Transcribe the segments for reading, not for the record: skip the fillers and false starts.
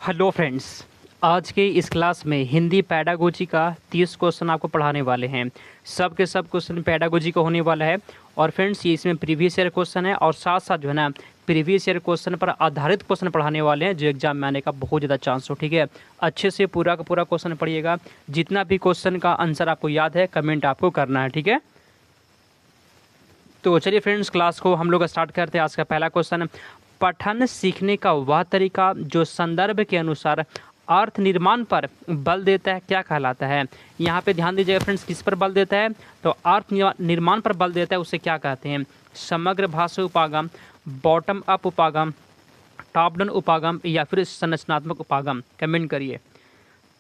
Hello friends. आज के इस क्लास में हिंदी पैडागोजी का 30 क्वेश्चन आपको पढ़ाने वाले हैं। सब के सब क्वेश्चन पैडागोजी का होने वाला है। और फ्रेंड्स ये इसमें प्रीवियस ईयर क्वेश्चन है और साथ साथ जो है ना प्रीवियस ईयर क्वेश्चन पर आधारित क्वेश्चन पढ़ाने वाले हैं जो एग्जाम में आने का बहुत ज़्यादा चांस हो। ठीक है, अच्छे से पूरा का पूरा क्वेश्चन पढ़िएगा। जितना भी क्वेश्चन का आंसर आपको याद है कमेंट आपको करना है। ठीक है, तो चलिए फ्रेंड्स क्लास को हम लोग स्टार्ट करते हैं। आज का पहला क्वेश्चन, पठन सीखने का वह तरीका जो संदर्भ के अनुसार अर्थ निर्माण पर बल देता है क्या कहलाता है। यहाँ पे ध्यान दीजिएगा फ्रेंड्स, किस पर बल देता है तो अर्थ निर्माण पर बल देता है, उसे क्या कहते हैं। समग्र भाषा उपागम, बॉटम अप उपागम, टॉप डाउन उपागम या फिर संरचनात्मक उपागम। कमेंट करिए।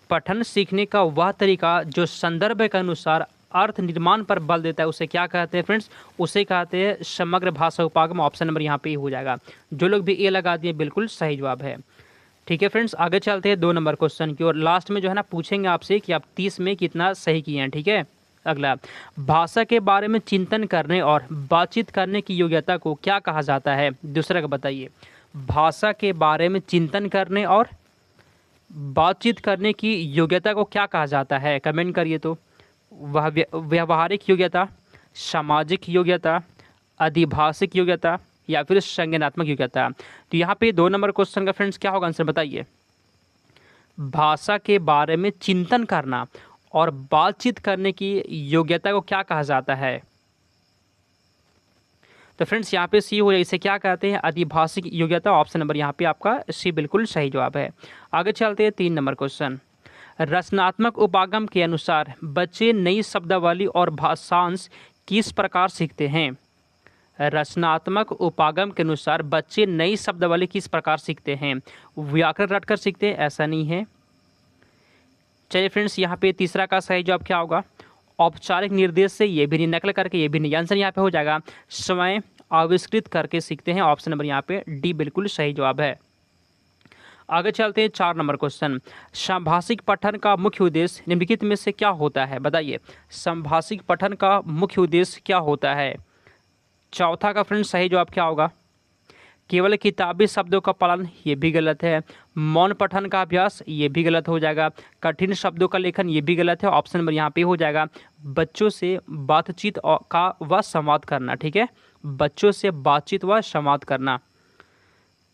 पठन सीखने का वह तरीका जो संदर्भ के अनुसार अर्थ निर्माण पर बल देता है उसे क्या कहते हैं फ्रेंड्स, उसे कहते हैं समग्र भाषा उपागम। ऑप्शन नंबर यहाँ पे ही हो जाएगा। जो लोग भी ए लगा दिए बिल्कुल सही जवाब है। ठीक है फ्रेंड्स, आगे चलते हैं 2 नंबर क्वेश्चन की और लास्ट में जो है ना पूछेंगे आपसे कि आप 30 में कितना सही किए हैं। ठीक है, अगला, भाषा के बारे में चिंतन करने और बातचीत करने की योग्यता को क्या कहा जाता है। दूसरा का बताइए। भाषा के बारे में चिंतन करने और बातचीत करने की योग्यता को क्या कहा जाता है। कमेंट करिए। तो वह व्यवहारिक योग्यता, सामाजिक योग्यता, अधिभाषिक योग्यता या फिर संज्ञानात्मक योग्यता। तो यहाँ पे 2 नंबर क्वेश्चन का फ्रेंड्स क्या होगा आंसर बताइए। भाषा के बारे में चिंतन करना और बातचीत करने की योग्यता को क्या कहा जाता है। तो फ्रेंड्स यहाँ पे सी हो जाए, इसे क्या कहते हैं, अधिभाषिक योग्यता। ऑप्शन नंबर यहाँ पे आपका सी बिल्कुल सही जवाब है। आगे चलते हैं 3 नंबर क्वेश्चन, रचनात्मक उपागम के अनुसार बच्चे नई शब्दावली और भाषांश किस प्रकार सीखते हैं। रचनात्मक उपागम के अनुसार बच्चे नई शब्दावली किस प्रकार सीखते हैं। व्याकरण रटकर सीखते हैं, ऐसा नहीं है। चलिए फ्रेंड्स यहाँ पे तीसरा का सही जवाब क्या होगा, औपचारिक निर्देश से, ये भी नहीं, नकल करके, ये भी नहीं। आंसर यहाँ पे हो जाएगा स्वयं आविष्कृत करके सीखते हैं। ऑप्शन नंबर यहाँ पे डी बिल्कुल सही जवाब है। आगे चलते हैं 4 नंबर क्वेश्चन, संभाषिक पठन का मुख्य उद्देश्य निम्नलिखित में से क्या होता है। बताइए, संभाषिक पठन का मुख्य उद्देश्य क्या होता है। चौथा का फ्रेंड्स सही जवाब क्या होगा, केवल किताबी शब्दों का पालन, ये भी गलत है। मौन पठन का अभ्यास, ये भी गलत हो जाएगा। कठिन शब्दों का लेखन, ये भी गलत है। ऑप्शन नंबर यहाँ पे हो जाएगा बच्चों से बातचीत का व संवाद करना। ठीक है, बच्चों से बातचीत व संवाद करना।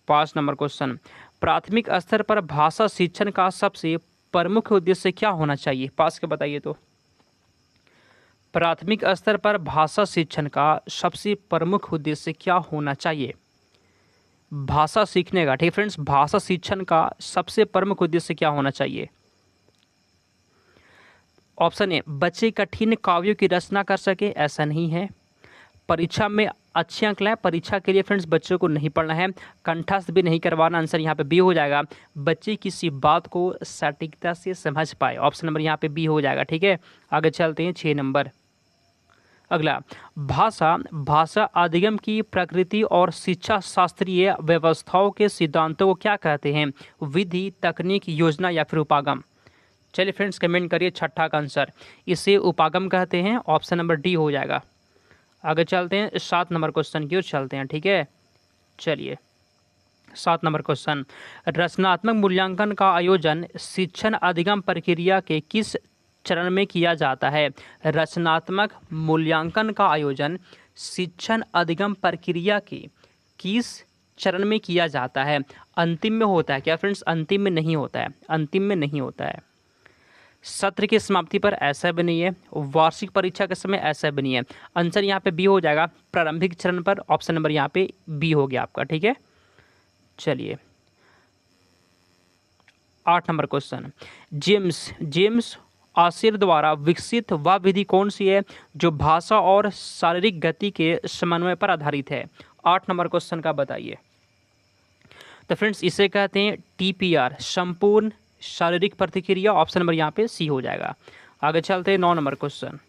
5 नंबर क्वेश्चन, प्राथमिक स्तर पर भाषा शिक्षण का सबसे प्रमुख उद्देश्य क्या होना चाहिए। पास के बताइए। तो प्राथमिक स्तर पर भाषा शिक्षण का सबसे प्रमुख उद्देश्य क्या होना चाहिए। भाषा सीखने का, ठीक फ्रेंड्स, भाषा शिक्षण का सबसे प्रमुख उद्देश्य क्या होना चाहिए। ऑप्शन ए, बच्चे कठिन काव्यों की रचना कर सके, ऐसा नहीं है। परीक्षा में अच्छे अंक लाए, परीक्षा के लिए फ्रेंड्स बच्चों को नहीं पढ़ना है, कंठस्थ भी नहीं करवाना। आंसर यहाँ पे बी हो जाएगा, बच्चे किसी बात को सटीकता से समझ पाए। ऑप्शन नंबर यहाँ पे बी हो जाएगा। ठीक है, आगे चलते हैं 6 नंबर। अगला, भाषा अधिगम की प्रकृति और शिक्षा शास्त्रीय व्यवस्थाओं के सिद्धांतों को क्या कहते हैं। विधि, तकनीक, योजना या फिर उपागम। चलिए फ्रेंड्स कमेंट करिए छठा का आंसर, इसे उपागम कहते हैं। ऑप्शन नंबर डी हो जाएगा। आगे चलते हैं 7 नंबर क्वेश्चन की ओर चलते हैं। ठीक है, चलिए 7 नंबर क्वेश्चन, रचनात्मक मूल्यांकन का आयोजन शिक्षण अधिगम प्रक्रिया के किस चरण में किया जाता है। रचनात्मक मूल्यांकन का आयोजन शिक्षण अधिगम प्रक्रिया के किस चरण में किया जाता है। अंतिम में होता है क्या फ्रेंड्स, अंतिम में नहीं होता है, अंतिम में नहीं होता है। सत्र की समाप्ति पर, ऐसा भी नहीं है। वार्षिक परीक्षा के समय, ऐसा भी नहीं है। आंसर यहाँ पे बी हो जाएगा, प्रारंभिक चरण पर। ऑप्शन नंबर यहाँ पे बी हो गया आपका। ठीक है, चलिए 8 नंबर क्वेश्चन, जेम्स आसिर द्वारा विकसित वह विधि कौन सी है जो भाषा और शारीरिक गति के समन्वय पर आधारित है। 8 नंबर क्वेश्चन का बताइए। तो फ्रेंड्स इसे कहते हैं टीपीआर, संपूर्ण शारीरिक प्रतिक्रिया। ऑप्शन नंबर यहाँ पे सी हो जाएगा। आगे चलते हैं 9 नंबर क्वेश्चन,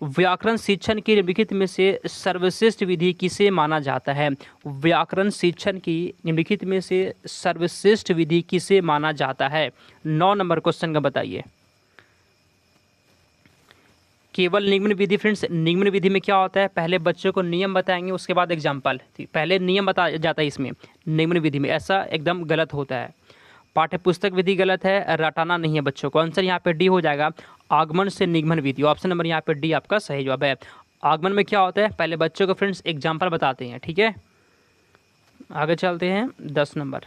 व्याकरण शिक्षण की निम्नलिखित में से सर्वश्रेष्ठ विधि किसे माना जाता है। व्याकरण शिक्षण की निम्नलिखित में से सर्वश्रेष्ठ विधि किसे माना जाता है। 9 नंबर क्वेश्चन का बताइए। केवल निगमन विधि। फ्रेंड्स निगमन विधि में क्या होता है, पहले बच्चों को नियम बताएंगे उसके बाद एग्जाम्पल। पहले नियम बताया जाता है इसमें, निगमन विधि में ऐसा एकदम गलत होता है। पाठ्य पुस्तक विधि गलत है, रटाना नहीं है बच्चों को। आंसर यहाँ पे डी हो जाएगा, आगमन से निगमन विधि। ऑप्शन नंबर यहाँ पे डी आपका सही जवाब है। आगमन में क्या होता है, पहले बच्चों को फ्रेंड्स एग्जाम्पल बताते हैं, ठीक है। आगे चलते हैं 10 नंबर।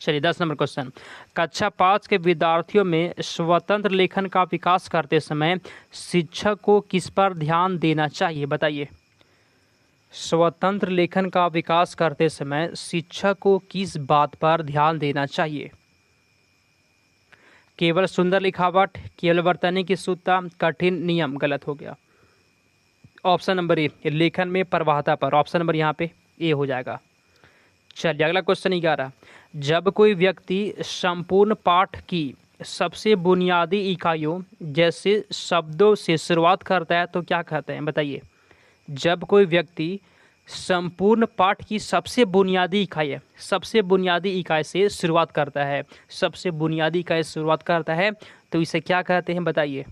चलिए 10 नंबर क्वेश्चन, कक्षा 5 के विद्यार्थियों में स्वतंत्र लेखन का विकास करते समय शिक्षक को किस पर ध्यान देना चाहिए, बताइए। स्वतंत्र लेखन का विकास करते समय शिक्षक को किस बात पर ध्यान देना चाहिए। केवल सुंदर लिखावट, केवल वर्तनी की शुद्धता, कठिन नियम। गलत हो गया। ऑप्शन नंबर ए, लेखन में प्रवाहता पर। ऑप्शन नंबर यहाँ पे ए हो जाएगा। चलिए अगला क्वेश्चन 11, जब कोई व्यक्ति संपूर्ण पाठ की सबसे बुनियादी इकाइयों जैसे शब्दों से शुरुआत करता है तो क्या कहते हैं, बताइए। जब कोई व्यक्ति संपूर्ण पाठ की सबसे बुनियादी इकाई है, सबसे बुनियादी इकाई से शुरुआत करता है, सबसे बुनियादी इकाई से शुरुआत करता है तो इसे क्या कहते हैं, बताइए।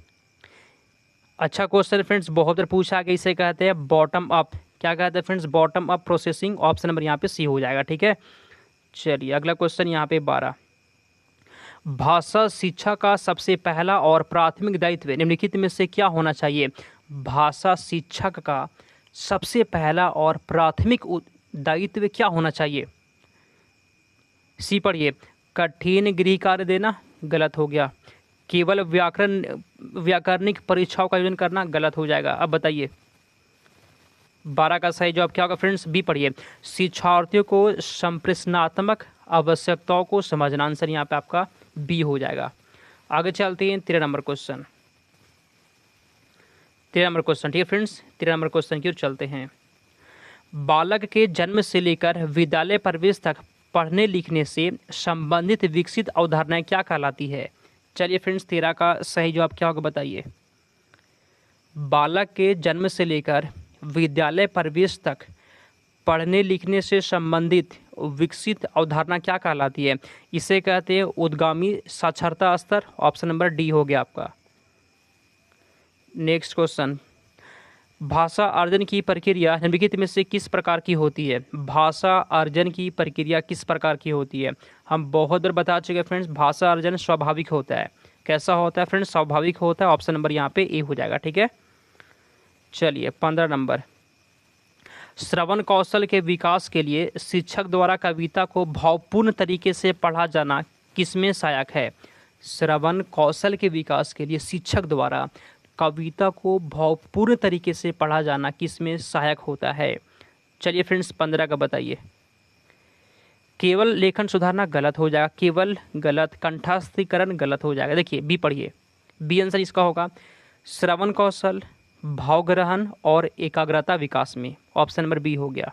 अच्छा क्वेश्चन फ्रेंड्स, बहुत बार पूछा गया। इसे कहते हैं बॉटम अप। क्या कहते हैं friends, bottom up processing. Option number यहाँ पे सी हो जाएगा, ठीक है। चलिए अगला क्वेश्चन यहाँ पे 12, भाषा शिक्षा का सबसे पहला और प्राथमिक दायित्व निम्नलिखित में से क्या होना चाहिए। भाषा शिक्षक का सबसे पहला और प्राथमिक दायित्व क्या होना चाहिए। सी पढ़िए, कठिन गृह कार्य देना। गलत हो गया। केवल व्याकरणिक परीक्षाओं का आयोजन करना। गलत हो जाएगा। अब बताइए 12 का सही जवाब क्या होगा फ्रेंड्स, बी पढ़िए, शिक्षार्थियों को संप्रेषणात्मक आवश्यकताओं को समझना। आंसर यहाँ पे आपका बी हो जाएगा। आगे चलते हैं 13 नंबर क्वेश्चन। 13 नंबर क्वेश्चन, ठीक है फ्रेंड्स। 13 नंबर क्वेश्चन की ओर चलते हैं। बालक के जन्म से लेकर विद्यालय प्रवेश तक पढ़ने लिखने से संबंधित विकसित अवधारणाएं क्या कहलाती है। चलिए फ्रेंड्स 13 का सही जवाब क्या होगा, बताइए। बालक के जन्म से लेकर विद्यालय प्रवेश तक पढ़ने लिखने से संबंधित विकसित अवधारणा क्या कहलाती है। इसे कहते हैं उद्गामी साक्षरता स्तर। ऑप्शन नंबर डी हो गया आपका। नेक्स्ट क्वेश्चन, भाषा अर्जन की प्रक्रिया निम्नलिखित में से किस प्रकार की होती है। भाषा अर्जन की प्रक्रिया किस प्रकार की होती है। हम बहुत बार बता चुके हैं फ्रेंड्स, भाषा अर्जन स्वाभाविक होता है। कैसा होता है फ्रेंड्स, स्वाभाविक होता है। ऑप्शन नंबर यहाँ पे ए हो जाएगा, ठीक है। चलिए 15 नंबर, श्रवण कौशल के विकास के लिए शिक्षक द्वारा कविता को भावपूर्ण तरीके से पढ़ा जाना किसमें सहायक है। श्रवण कौशल के विकास के लिए शिक्षक द्वारा कविता को भावपूर्ण तरीके से पढ़ा जाना किसमें सहायक होता है। चलिए फ्रेंड्स 15 का बताइए। केवल लेखन सुधारना। गलत हो जाएगा। केवल गलत। कंठस्थीकरण गलत हो जाएगा। देखिए बी पढ़िए, बी आंसर इसका होगा, श्रवण कौशल, भावग्रहण और एकाग्रता विकास में। ऑप्शन नंबर बी हो गया।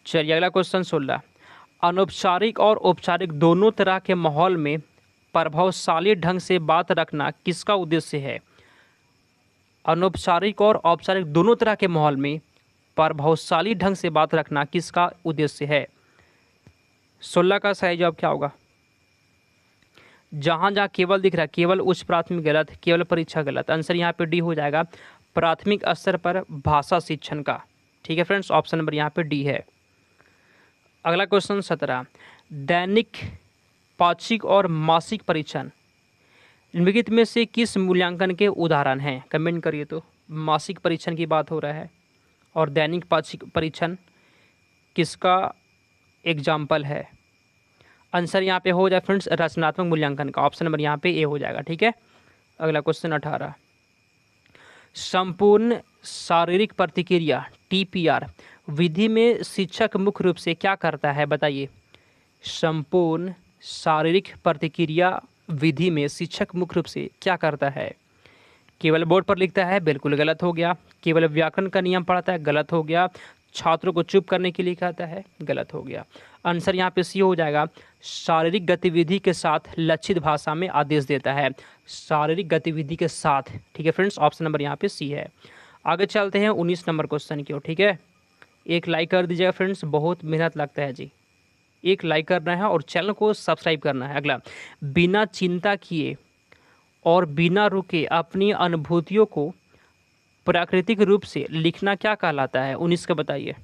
चलिए अगला क्वेश्चन 16, अनौपचारिक और औपचारिक दोनों तरह के माहौल में प्रभावशाली ढंग से बात रखना किसका उद्देश्य है। अनौपचारिक और औपचारिक दोनों तरह के माहौल में प्रभावशाली ढंग से बात रखना किसका उद्देश्य है। 16 का सही जवाब क्या होगा। जहाँ जहाँ केवल दिख रहा है, केवल उच्च प्राथमिक गलत, केवल परीक्षा गलत। आंसर यहाँ पे डी हो जाएगा, प्राथमिक स्तर पर भाषा शिक्षण का। ठीक है फ्रेंड्स, ऑप्शन नंबर यहाँ पे डी है। अगला क्वेश्चन 17, दैनिक पाक्षिक और मासिक परीक्षण निम्नलिखित में से किस मूल्यांकन के उदाहरण हैं। कमेंट करिए। तो मासिक परीक्षण की बात हो रहा है और दैनिक पाक्षिक परीक्षण किसका एग्जाम्पल है। आंसर यहाँ पे हो जाए फ्रेंड्स रचनात्मक मूल्यांकन का। ऑप्शन नंबर यहाँ पे ए हो जाएगा, ठीक है। अगला क्वेश्चन 18, संपूर्ण शारीरिक प्रतिक्रिया TPR विधि में शिक्षक मुख्य रूप से क्या करता है, बताइए। संपूर्ण शारीरिक प्रतिक्रिया विधि में शिक्षक मुख्य रूप से क्या करता है। केवल बोर्ड पर लिखता है, बिल्कुल गलत हो गया। केवल व्याकरण का नियम पढ़ाता है, गलत हो गया। छात्रों को चुप करने के लिए कहता है, गलत हो गया। आंसर यहाँ पे सी हो जाएगा, शारीरिक गतिविधि के साथ लक्षित भाषा में आदेश देता है। शारीरिक गतिविधि के साथ, ठीक है फ्रेंड्स, ऑप्शन नंबर यहाँ पे सी है। आगे चलते हैं 19 नंबर क्वेश्चन की ओर, ठीक है। एक लाइक कर दीजिएगा फ्रेंड्स, बहुत मेहनत लगता है जी। एक लाइक करना है और चैनल को सब्सक्राइब करना है। अगला, बिना चिंता किए और बिना रुके अपनी अनुभूतियों को प्राकृतिक रूप से लिखना क्या कहलाता है। 19 का बताइए।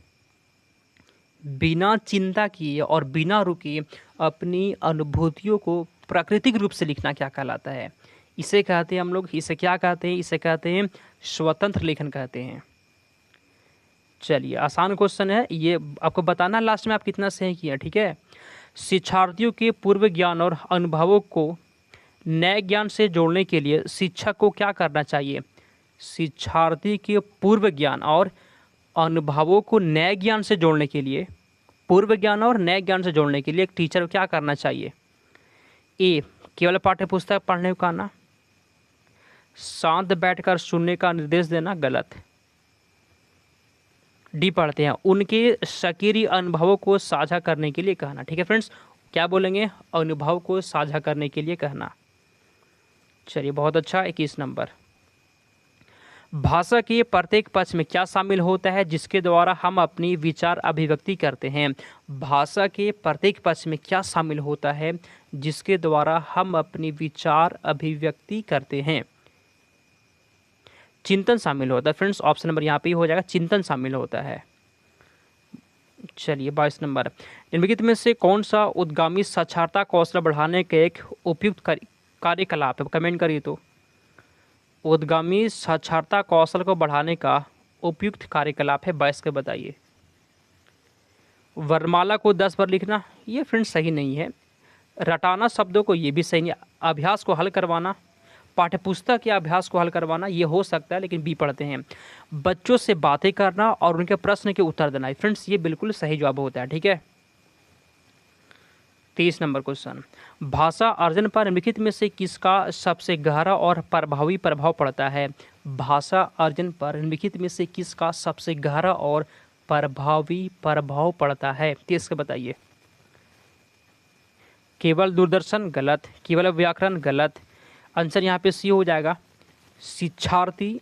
बिना चिंता किए और बिना रुके अपनी अनुभूतियों को प्राकृतिक रूप से लिखना क्या कहलाता है? इसे कहते हैं हम लोग, इसे क्या कहते हैं? इसे कहते हैं स्वतंत्र लेखन कहते हैं। चलिए, आसान क्वेश्चन है ये, आपको बताना लास्ट में आप कितना सही किया, ठीक है। शिक्षार्थियों के पूर्व ज्ञान और अनुभवों को नए ज्ञान से जोड़ने के लिए शिक्षक को क्या करना चाहिए? शिक्षार्थी के पूर्व ज्ञान और अनुभवों को नए ज्ञान से जोड़ने के लिए, पूर्व ज्ञान और नए ज्ञान से जोड़ने के लिए एक टीचर को क्या करना चाहिए? ए, केवल पाठ्यपुस्तक पढ़ने का ना, शांत बैठकर सुनने का निर्देश देना, गलत। डी पढ़ते हैं, उनके सक्रिय अनुभवों को साझा करने के लिए कहना। ठीक है फ्रेंड्स, क्या बोलेंगे? अनुभव को साझा करने के लिए कहना। चलिए, बहुत अच्छा। 21 नंबर, भाषा के प्रत्येक पक्ष में क्या शामिल होता है जिसके द्वारा हम अपनी विचार अभिव्यक्ति करते हैं? भाषा के प्रत्येक पक्ष में क्या शामिल होता है जिसके द्वारा हम अपनी विचार अभिव्यक्ति करते हैं? चिंतन शामिल होता है फ्रेंड्स। ऑप्शन नंबर यहाँ पे ही हो जाएगा, चिंतन शामिल होता है। चलिए, 22 नंबर, निम्नलिखित में से कौन सा उद्गामी साक्षरता कौशल बढ़ाने का एक उपयुक्त कार्यकलाप है? कमेंट करिए तो। उद्गामी साक्षरता कौशल को बढ़ाने का उपयुक्त कार्यकलाप है 22 के, बताइए। वर्णमाला को 10 बार लिखना, ये फ्रेंड्स सही नहीं है। रटाना शब्दों को, ये भी सही नहीं। अभ्यास को हल करवाना, पाठ्यपुस्तक या अभ्यास को हल करवाना, ये हो सकता है, लेकिन बी पढ़ते हैं। बच्चों से बातें करना और उनके प्रश्न के उत्तर देना, फ्रेंड्स ये बिल्कुल सही जवाब होता है। ठीक है। 23 नंबर क्वेश्चन, भाषा अर्जन पर निम्नलिखित में से किसका सबसे गहरा और प्रभावी प्रभाव पड़ता है? भाषा अर्जन पर निम्नलिखित में से किसका सबसे गहरा और प्रभावी प्रभाव पड़ता है? किस के बताइए। केवल दूरदर्शन, गलत। केवल व्याकरण, गलत। आंसर यहाँ पे सी हो जाएगा, शिक्षार्थी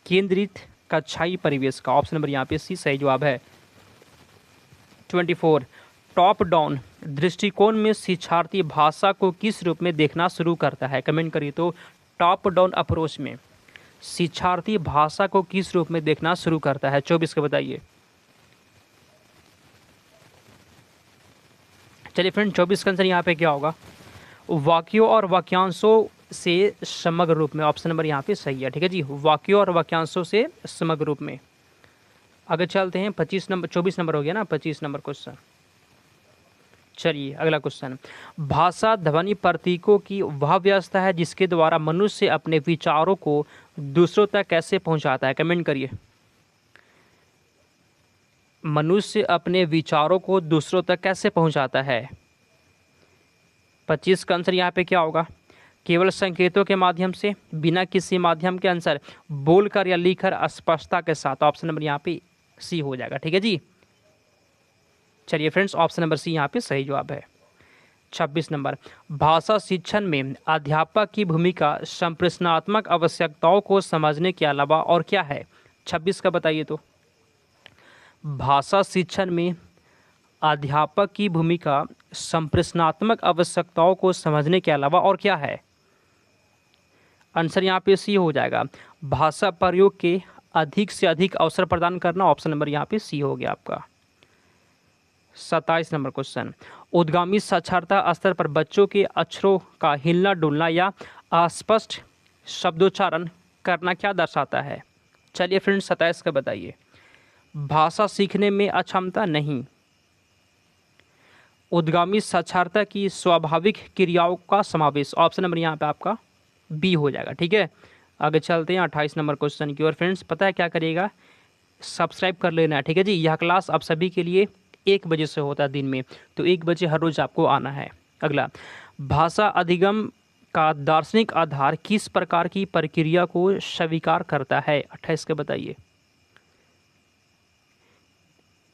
केंद्रित कक्षाई परिवेश का। ऑप्शन नंबर यहाँ पे सी सही जवाब है। 24, टॉप डाउन दृष्टिकोण में शिक्षार्थी भाषा को किस रूप में देखना शुरू करता है? कमेंट करिए तो। टॉप डाउन अप्रोच में शिक्षार्थी भाषा को किस रूप में देखना शुरू करता है? 24 के बताइए। चलिए फ्रेंड, 24 का आंसर यहाँ पे क्या होगा? वाक्यों और वाक्यांशों से समग्र रूप में। ऑप्शन नंबर यहाँ पे सही है। ठीक है जी, वाक्यों और वाक्यांशों से समग्र रूप में। आगे चलते हैं, 25 नंबर, 24 नंबर हो गया ना, 25 नंबर क्वेश्चन। चलिए, अगला क्वेश्चन, भाषा ध्वनि प्रतीकों की वह व्यवस्था है जिसके द्वारा मनुष्य अपने विचारों को दूसरों तक कैसे पहुंचाता है? कमेंट करिए। मनुष्य अपने विचारों को दूसरों तक कैसे पहुंचाता है? 25 का आंसर यहाँ पे क्या होगा? केवल संकेतों के माध्यम से, बिना किसी माध्यम के। आंसर बोलकर या लिखकर स्पष्टता के साथ। ऑप्शन नंबर यहाँ पे सी हो जाएगा। ठीक है जी। चलिए फ्रेंड्स, ऑप्शन नंबर सी यहाँ पे सही जवाब है। 26 नंबर, भाषा शिक्षण में अध्यापक की भूमिका संप्रेषणात्मक आवश्यकताओं को समझने के अलावा और क्या है? 26 का बताइए तो। भाषा शिक्षण में अध्यापक की भूमिका संप्रेषणात्मक आवश्यकताओं को समझने के अलावा और क्या है? आंसर यहाँ पे सी हो जाएगा, भाषा प्रयोग के अधिक से अधिक अवसर प्रदान करना। ऑप्शन नंबर यहाँ पे सी हो गया आपका। 27 नंबर क्वेश्चन, उद्गामी साक्षरता स्तर पर बच्चों के अक्षरों का हिलना डुलना या अस्पष्ट शब्दोच्चारण करना क्या दर्शाता है? चलिए फ्रेंड्स, 27 का बताइए। भाषा सीखने में अक्षमता नहीं, उद्गामी साक्षरता की स्वाभाविक क्रियाओं का समावेश। ऑप्शन नंबर यहाँ पे आपका बी हो जाएगा। ठीक है, आगे चलते हैं 28 नंबर क्वेश्चन की ओर। फ्रेंड्स, पता है क्या करिएगा? सब्सक्राइब कर लेना है। ठीक है जी, यह क्लास आप सभी के लिए 1 बजे से होता है दिन में, तो 1 बजे हर रोज आपको आना है। अगला, भाषा अधिगम का दार्शनिक आधार किस प्रकार की प्रक्रिया को स्वीकार करता है? 28 के बताइए।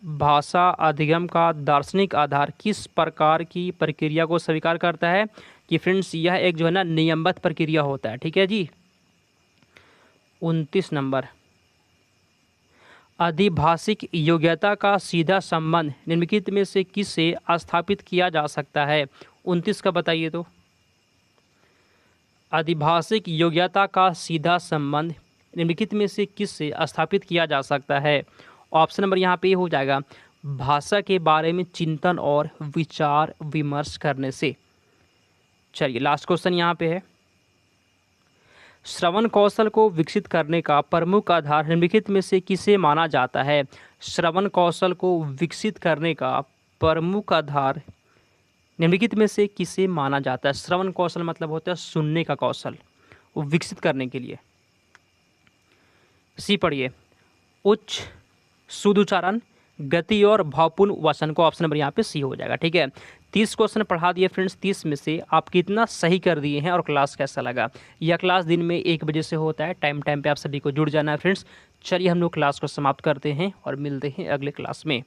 भाषा अधिगम का दार्शनिक आधार किस प्रकार की प्रक्रिया को स्वीकार करता है? कि फ्रेंड्स, यह एक जो है ना नियमबद्ध प्रक्रिया होता है। ठीक है जी। 29 नंबर, अधिभाषिक योग्यता का सीधा संबंध निम्नलिखित में से किससे स्थापित किया जा सकता है? 29 का बताइए तो। अधिभाषिक योग्यता का सीधा संबंध निम्नलिखित में से किससे स्थापित किया जा सकता है? ऑप्शन नंबर यहाँ पे हो जाएगा, भाषा के बारे में चिंतन और विचार विमर्श करने से। चलिए लास्ट क्वेश्चन यहाँ पे है, श्रवण कौशल को विकसित करने का प्रमुख आधार निम्नलिखित में से किसे माना जाता है? श्रवण कौशल को विकसित करने का प्रमुख आधार निम्नलिखित में से किसे माना जाता है? श्रवण कौशल मतलब होता है सुनने का कौशल, वो विकसित करने के लिए। सी पढ़िए, उच्च शुद्ध उच्चारण, गति और भावपूर्ण वचन को। ऑप्शन नंबर यहाँ पे सी हो जाएगा। ठीक है, 30 क्वेश्चन पढ़ा दिए फ्रेंड्स। 30 में से आप कितना सही कर दिए हैं और क्लास कैसा लगा? यह क्लास दिन में 1 बजे से होता है। टाइम पे आप सभी को जुड़ जाना है फ्रेंड्स। चलिए हम लोग क्लास को समाप्त करते हैं और मिलते हैं अगले क्लास में।